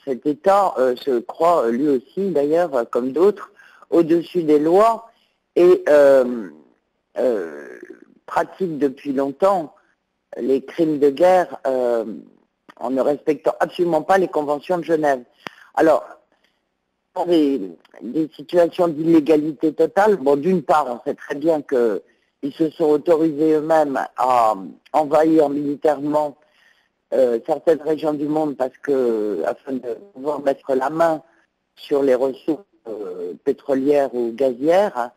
cet État se croit lui aussi, d'ailleurs, comme d'autres, au-dessus des lois et pratique depuis longtemps les crimes de guerre en ne respectant absolument pas les conventions de Genève. Alors, des situations d'illégalité totale, bon, d'une part, on sait très bien qu'ils se sont autorisés eux-mêmes à envahir militairement certaines régions du monde afin de pouvoir mettre la main sur les ressources pétrolières ou gazières.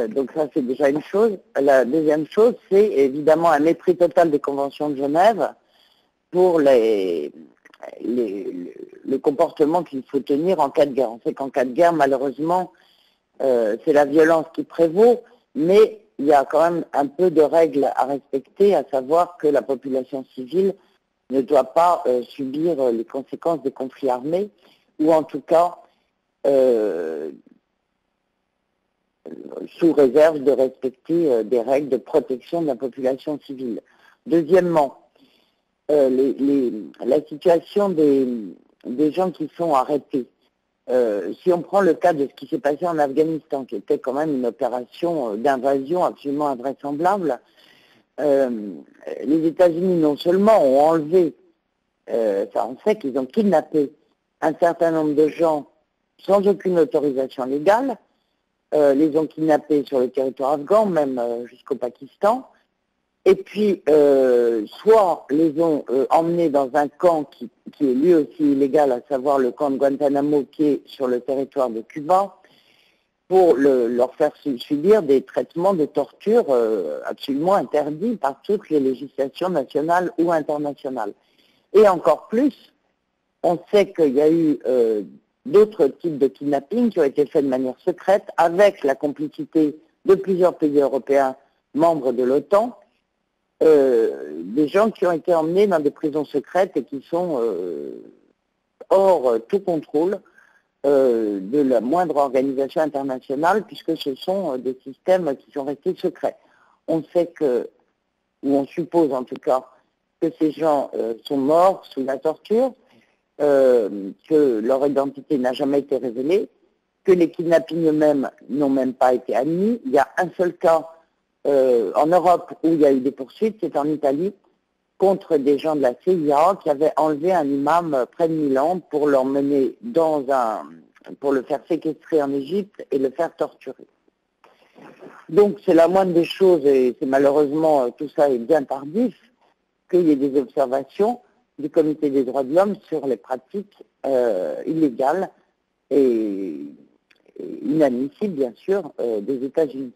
Donc ça, c'est déjà une chose. La deuxième chose, c'est évidemment un mépris total des conventions de Genève pour le comportement qu'il faut tenir en cas de guerre. On sait qu'en cas de guerre, malheureusement, c'est la violence qui prévaut, mais il y a quand même un peu de règles à respecter, à savoir que la population civile ne doit pas subir les conséquences des conflits armés, ou en tout cas sous réserve de respecter des règles de protection de la population civile. Deuxièmement, la situation des gens qui sont arrêtés. Si on prend le cas de ce qui s'est passé en Afghanistan, qui était quand même une opération d'invasion absolument invraisemblable, les États-Unis non seulement ont enlevé, on sait qu'ils ont kidnappé un certain nombre de gens sans aucune autorisation légale, les ont kidnappés sur le territoire afghan, même jusqu'au Pakistan, et puis soit les ont emmenés dans un camp qui est lui aussi illégal, à savoir le camp de Guantanamo qui est sur le territoire de Cuba, pour leur faire subir des traitements de torture absolument interdits par toutes les législations nationales ou internationales. Et encore plus, on sait qu'il y a eu d'autres types de kidnapping qui ont été faits de manière secrète avec la complicité de plusieurs pays européens membres de l'OTAN, des gens qui ont été emmenés dans des prisons secrètes et qui sont hors tout contrôle de la moindre organisation internationale, puisque ce sont des systèmes qui sont restés secrets. On sait ou on suppose en tout cas, que ces gens sont morts sous la torture, que leur identité n'a jamais été révélée, que les kidnappings eux-mêmes n'ont même pas été admis. Il y a un seul cas en Europe où il y a eu des poursuites, c'est en Italie, contre des gens de la CIA qui avaient enlevé un imam près de Milan pour l'emmener pour le faire séquestrer en Égypte et le faire torturer. Donc c'est la moindre des choses, et c'est malheureusement, tout ça est bien tardif, qu'il y ait des observations du Comité des droits de l'homme sur les pratiques illégales et inadmissibles, bien sûr, des États-Unis.